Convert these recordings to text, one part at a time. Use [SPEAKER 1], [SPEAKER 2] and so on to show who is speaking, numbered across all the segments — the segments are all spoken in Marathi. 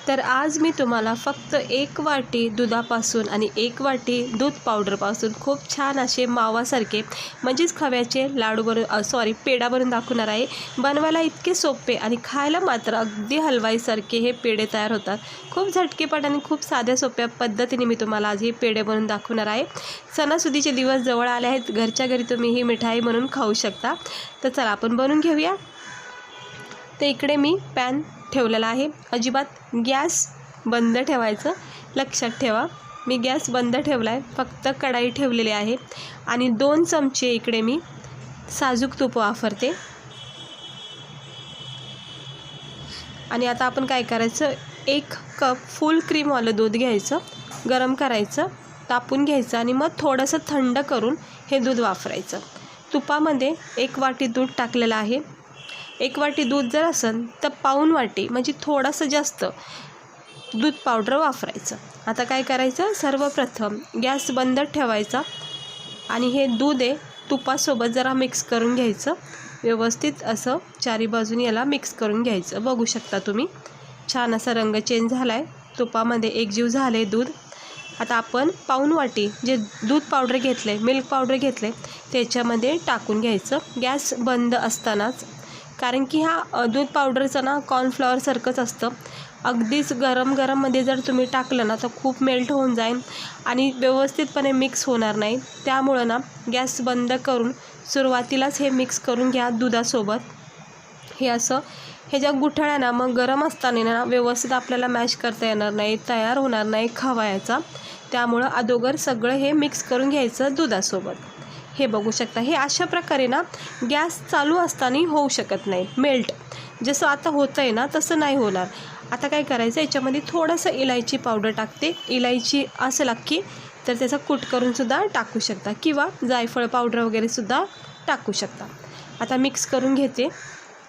[SPEAKER 1] तर आज मी तुम्हाला फक्त 1 वाटी दुधापासून आणि 1 वाटी दूध पावडरपासून खूप छान असे मावासारखे म्हणजेच खव्याचे लाडू पेढा बनवून दाखवणार आहे। बनवायला इतके सोपे आणि खायला मात्र अगदी हलवाईसारखे हे पेढे तयार होतात। खूप झटकेपट आणि खूप साध्या सोप्या पद्धतीने मी तुम्हाला आज हे पेढे बनवून दाखवणार आहे। सणासुदीचे दिवस जवळ आले आहेत, घरच्या घरी तुम्ही ही मिठाई म्हणून खाऊ शकता। तर चला आपण बनवून घेऊया। तर इकडे मी पॅन ठेवलेला आहे। अजिबात गॅस बंद ठेवायचं, लक्षात ठेवा। मी गॅस बंद ठेवला आहे, फक्त कढाई ठेवलेली आहे आणि 2 चमचे इकडे मी साजूक तूप वापरते। आणि आता आपण काय करायचं, 1 कप फुल क्रीमवालं दूध घ्यायचं, गरम करायचं, तापून घ्यायचं आणि मग थोडंसं थंड करून हे दूध वापरायचं। तुपामध्ये 1 वाटी दूध टाकलेलं आहे। 1 वाटी दूध जर असेल तर पाऊण वाटी म्हणजे थोडंसं जास्त दूध पावडर वापरायचं। आता काय करायचं, सर्वप्रथम गॅस बंद ठेवायचा आणि हे दूध आहे तुपासोबत जरा मिक्स करून घ्यायचं। व्यवस्थित असं चारी बाजूनी याला मिक्स करून घ्यायचं। बघू शकता तुम्ही, छान असा रंग चेंज झाला आहे, तुपामध्ये एकजीव झाले दूध। आता आपण पाऊण वाटी जे दूध पावडर घेतले, मिल्क पावडर घेतले, त्याच्यामध्ये टाकून घ्यायचं गॅस बंद असतानाच। कारण की हा दूध पावडरचं ना कॉर्नफ्लॉवरसारखंच असतं, अगदीच गरममध्ये जर तुम्ही टाकलं ना तर खूप मेल्ट होऊन जाईल आणि व्यवस्थितपणे मिक्स होणार नाही। त्यामुळं ना गॅस बंद करून सुरुवातीलाच हे मिक्स करून घ्या दुधासोबत। हे असं ह्याच्या गुठळ्या ना मग गरम असताना ना व्यवस्थित आपल्याला मॅश करता येणार नाही, तयार होणार नाही खवायचा। त्यामुळं अगोदर सगळं हे मिक्स करून घ्यायचं दुधासोबत। हे बघू शकता, हे अशा प्रकारे ना गॅस चालू असताना होऊ शकत नाही मेल्ट, जसं आता होतं आहे ना तसं नाही होणार। आता काय करायचं, याच्यामध्ये थोडंसं इलायची पावडर टाकते। इलायची असेल अख्खी तर त्याचा कूट करूनसुद्धा टाकू शकता किंवा जायफळ पावडर वगैरेसुद्धा टाकू शकता। आता मिक्स करून घेते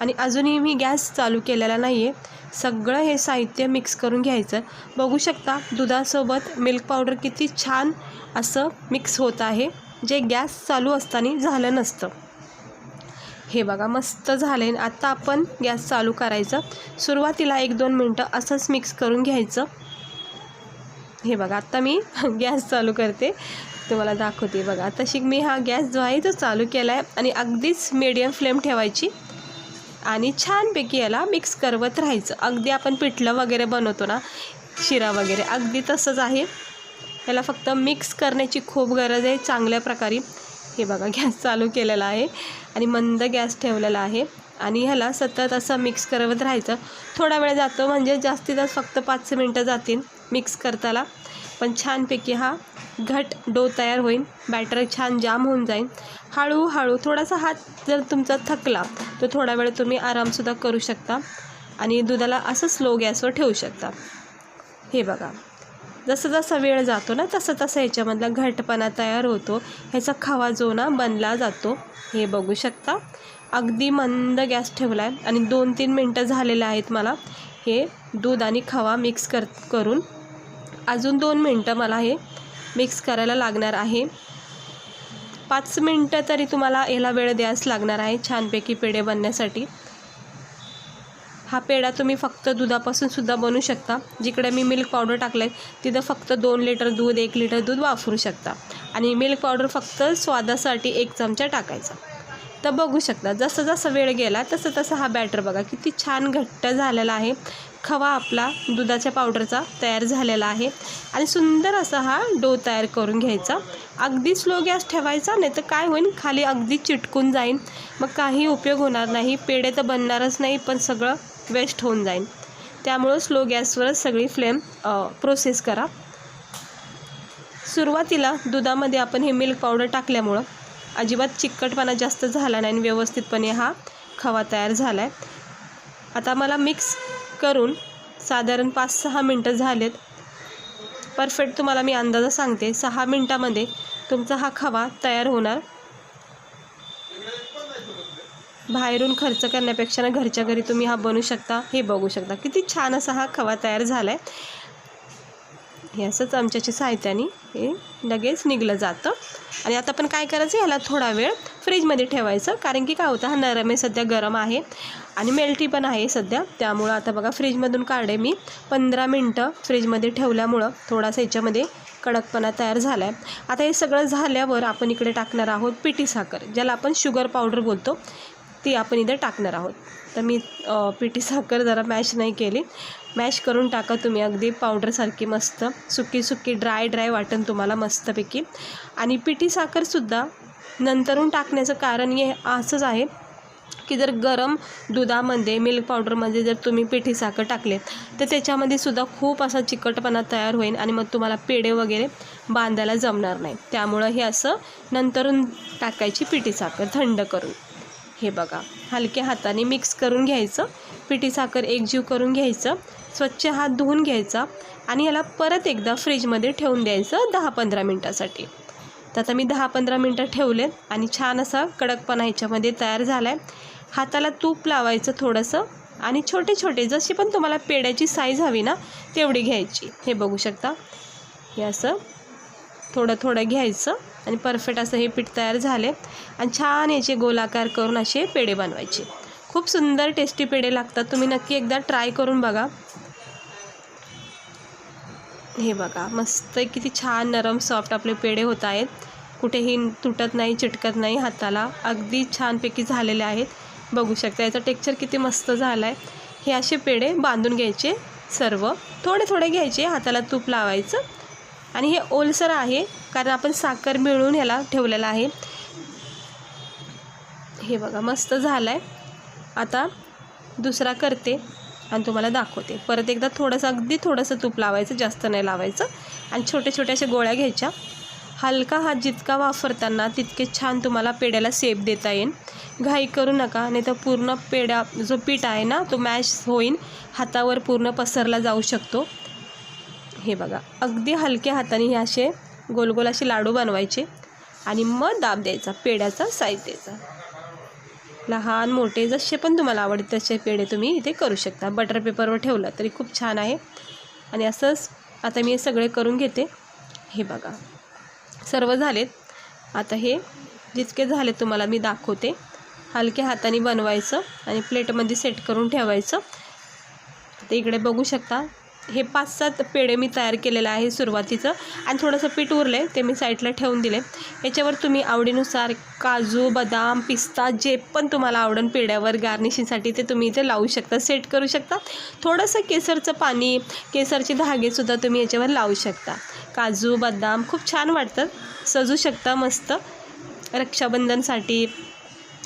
[SPEAKER 1] आणि अजूनही मी गॅस चालू केलेला नाही आहे। सगळं हे साहित्य मिक्स करून घ्यायचं। बघू शकता दुधासोबत मिल्क पावडर किती छान असं मिक्स होत आहे, जे गॅस चालू असताना झालं नसतं। हे बघा मस्त झाले। आता आपण गॅस चालू करायचं, सुरुवातीला 1-2 मिनटं असंच मिक्स करून घ्यायचं। हे बघा आता मी गॅस चालू करते, तुम्हाला दाखवते। बघा तशी मी हा गॅस जो आहे तो चालू केला आहे आणि अगदीच मीडियम फ्लेम ठेवायची आणि छानपैकी याला मिक्स करवत राहायचं। अगदी आपण पिठलं वगैरे बनवतो ना, शिरा वगैरे, अगदी तसंच आहे। याला फक्त मिक्स करण्याची खूप गरज आहे चांगल्या प्रकारे। हे बघा गॅस चालू केलेला आहे आणि मंद गॅस ठेवलेला आहे आणि ह्याला सतत असं मिक्स करत राहायचं। थोडा वेळ जातो, म्हणजे जास्तीत जास्त फक्त 5 मिनटं जातील मिक्स करताना, पण छानपैकी हा घट डो तयार होईल। बॅटर छान जाम होऊन जाईल। हळूहळू थोडासा हात जर तुमचा थकला तर थोडा वेळ तुम्ही आरामसुद्धा करू शकता आणि दुधाला असं स्लो गॅसवर ठेवू शकता। हे बघा जसं जसं वेळ जातो ना तसं तसं ह्याच्यामधला घटपणा तयार होतो, ह्याचा खवा जो ना बनला जातो। हे बघू शकता, अगदी मंद गॅस ठेवला आहे आणि 2-3 मिनटं झालेले आहेत मला हे दूध आणि खवा मिक्स करून। अजून 2 मिनटं मला हे मिक्स करायला लागणार आहे। 5 मिनटं तरी तुम्हाला याला वेळ द्यायच लागणार आहे छानपैकी पेढे बनण्यासाठी। हा पेढा तुम्ही फक्त दुधापासून सुद्धा बनवू शकता। जिकडे मी मिल्क पावडर टाकलं आहे तिथं फक्त 2 लिटर दूध 1 लिटर दूध वापरू शकता आणि मिल्क पावडर फक्त स्वादासाठी 1 चमचा टाकायचा। तर बघू शकता जसं जसं वेळ गेला तसं तसं हा बॅटर बघा किती छान घट्ट झालेला आहे। खवा आपला दुधाच्या पावडरचा तयार झालेला आहे आणि सुंदर असा हा डो तयार करून घ्यायचा। अगदी स्लो गॅस ठेवायचा, नाही तर काय होईल खाली अगदी चिटकून जाईल, मग काही उपयोग होणार नाही। पेढे तर बनणारच नाही, पण सगळं वेस्ट होऊन जाईल। त्यामुळं स्लो गॅसवरच सगळी फ्लेम प्रोसेस करा। सुरुवातीला दुधामध्ये आपण हे मिल्क पावडर टाकल्यामुळं अजिबात चिकटपणा जास्त झाला नाही आणि व्यवस्थितपणे हा खवा तयार झाला आहे। आता मला मिक्स करून साधारण 5-6 मिनटं झालेत। परफेक्ट तुम्हाला मी अंदाजा सांगते, 6 मिनटामध्ये तुमचा हा खवा तयार होणार। बाहेरून खर्च करण्यापेक्षा ना घरच्या घरी तुम्ही हा बनवू शकता। हे बघू शकता किती छान असा हा खवा तयार झाला आहे। हे असं चमच्याच्या साहाय्याने हे लगेच निघलं जातं आणि आता आपण काय करायचं, ह्याला थोडा वेळ फ्रीजमध्ये ठेवायचं। कारण की काय होतं, हा नरम आहे, सध्या गरम आहे आणि मेल्टी पण आहे सध्या, त्यामुळं आता बघा फ्रीजमधून काढे मी 15 मिनटं फ्रीजमध्ये ठेवल्यामुळं थोडासा याच्यामध्ये कडकपणा तयार झाला आहे. आता हे सगळं झाल्यावर आपण इकडे टाकणार आहोत पिठी साखर, ज्याला आपण शुगर पावडर बोलतो, ती आपण इथे टाकणार आहोत. तर मी पिठी साखर जरा मॅश नाही केली, मॅश करून टाका तुम्ही, अगदी पावडरसारखी मस्त सुकी सुकी ड्राय वाटण तुम्हाला मस्तपैकी. आणि पिठी साखरसुद्धा नंतरून टाकण्याचं कारण हे असंच आहे की जर गरम दुधामध्ये मिल्क पावडरमध्ये जर तुम्ही पिठी साखर टाकले तर त्याच्यामध्ये सुद्धा खूप असा चिकटपणा तयार होईल आणि मग तुम्हाला पेढे वगैरे बांधायला जमणार नाही. त्यामुळं हे असं नंतरून टाकायची पिठी साखर थंड करून. हे बघा हलक्या हाताने मिक्स करून घ्यायचं, पिठी साखर एकजीव करून घ्यायचं, स्वच्छ हात धुवून घ्यायचा आणि याला परत एकदा फ्रीजमध्ये ठेवून द्यायचं 10-15 मिनटासाठी. तर आता मी 10-15 मिनटं ठेवले आणि छान असा कडकपणा ह्याच्यामध्ये तयार झाला आहे. हाताला तूप लावायचं थोडंसं आणि छोटे छोटे जशी पण तुम्हाला पेढ्याची साईज हवी ना तेवढी घ्यायची. हे बघू शकता, हे असं थोडं थोडं घ्यायचं आणि परफेक्ट असं हे पीठ तयार झाले आणि छान याचे गोलाकार करून असे पेढे बनवायचे. खूप सुंदर टेस्टी पेढे लागतात, तुम्ही नक्की एकदा ट्राय करून बघा. हे बघा मस्त किती छान नरम सॉफ्ट आपले पेढे होत आहेत, कुठेही तुटत नाही, चिटकत नाही हाताला, अगदी छानपैकी झालेले आहेत. बघू शकता याचा टेक्स्चर किती मस्त झाला आहे. हे असे पेढे बांधून घ्यायचे सर्व, थोडे थोडे घ्यायचे, हाताला तूप लावायचं. आणि हे ओलसर आहे कारण आपण साखर मिळून ह्याला ठेवलेलं आहे. हे बघा मस्त झालं आहे. आता दुसरा करते आणि तुम्हाला दाखवते. परत एकदा थोडंसं अगदी थोडंसं तूप लावायचं, जास्त नाही लावायचं. आणि छोटे छोटे अशा गोळ्या घ्यायच्या. हलका हात जितका वापरताना तितके छान तुम्हाला पेढ्याला शेप देता येईल. घाई करू नका, नाही तर पूर्ण पेढा जो पीठ आहे ना तो मॅश होईन, हातावर पूर्ण पसरला जाऊ शकतो. हे बघा अगदी हलक्या हाताने हे असे गोल गोल असे लाडू बनवायचे आणि मग दाब द्यायचा, पेढ्याचा साईज द्यायचा. लहान मोठे जसे पण तुम्हाला आवडते तसे पेढे तुम्ही इथे करू शकता. बटर पेपरवर ठेवलं तरी खूप छान आहे. आणि असंच आता मी हे सगळे करून घेते. हे बघा सर्व झालेत. आता हे जितके झाले तुम्हाला मी दाखवते. हलक्या हाताने बनवायचं आणि प्लेटमध्ये सेट करून ठेवायचं. तर इकडे बघू शकता हे 5-7 पेढे मी तयार केलेलं आहे सुरुवातीचं. आणि थोडंसं पीठ उरले ते मी साईडला ठेवून दिले. याच्यावर तुम्ही आवडीनुसार काजू, बदाम, पिस्ता जे पण तुम्हाला आवडेल पेढ्यावर गार्निशिंगसाठी ते तुम्ही इथे लावू शकता, सेट करू शकता. थोडंसं केसरचं पाणी, केसरचे धागेसुद्धा तुम्ही याच्यावर लावू शकता. काजू, बदाम खूप छान वाटतं, सजू शकता मस्त. रक्षाबंधनसाठी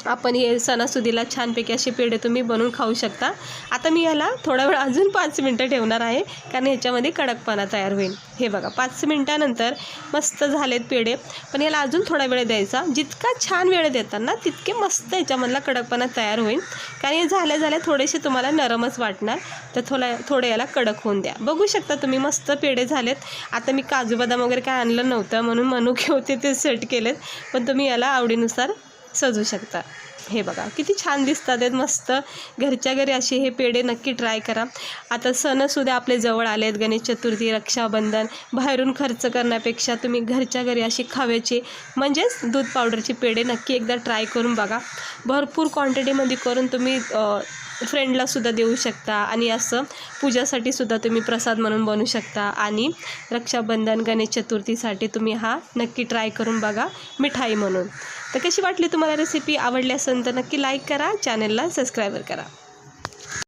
[SPEAKER 1] आपण हे सणासुदीला छानपैकी असे पेढे तुम्ही बनवून खाऊ शकता. आता मी याला थोडा वेळ अजून 5 मिनटं ठेवणार आहे कारण ह्याच्यामध्ये कडकपणा तयार होईल. हे बघा 5 मिनटानंतर मस्त झालेत पेढे. पण याला अजून थोडा वेळ द्यायचा. जितका छान वेळ देतात ना तितके मस्त याच्यामधला कडकपणा तयार होईल. कारण हे झाल्या थोडेसे तुम्हाला नरमच वाटणार, तर थोडे याला कडक होऊन द्या. बघू शकता तुम्ही मस्त पेढे झालेत. आता मी काजू बदाम वगैरे काय आणलं नव्हतं म्हणून मनुके होते ते सेट केलेत, पण तुम्ही याला आवडीनुसार सजू शकता. हे बघा किती छान दिसतात आहेत मस्त. घरच्या घरी असे हे पेढे नक्की ट्राय करा. आता सणसुद्धा आपले जवळ आले आहेत, गणेश चतुर्थी, रक्षाबंधन. बाहेरून खर्च करण्यापेक्षा तुम्ही घरच्या घरी अशी खव्याचे म्हणजेच दूध पावडरचे पेढे नक्की एकदा ट्राय करून बघा. भरपूर क्वांटिटीमध्ये करून तुम्ही फ्रेंडलासुद्धा देऊ शकता आणि असं पूजासाठी सुद्धा तुम्ही प्रसाद म्हणून बनवू शकता. आणि रक्षाबंधन, गणेश चतुर्थीसाठी तुम्ही हा नक्की ट्राय करून बघा मिठाई म्हणून. तर कशी वाटली तुम्हाला रेसिपी? आवडली असेल तर नक्की लाईक करा, चॅनलला सबस्क्राईब करा.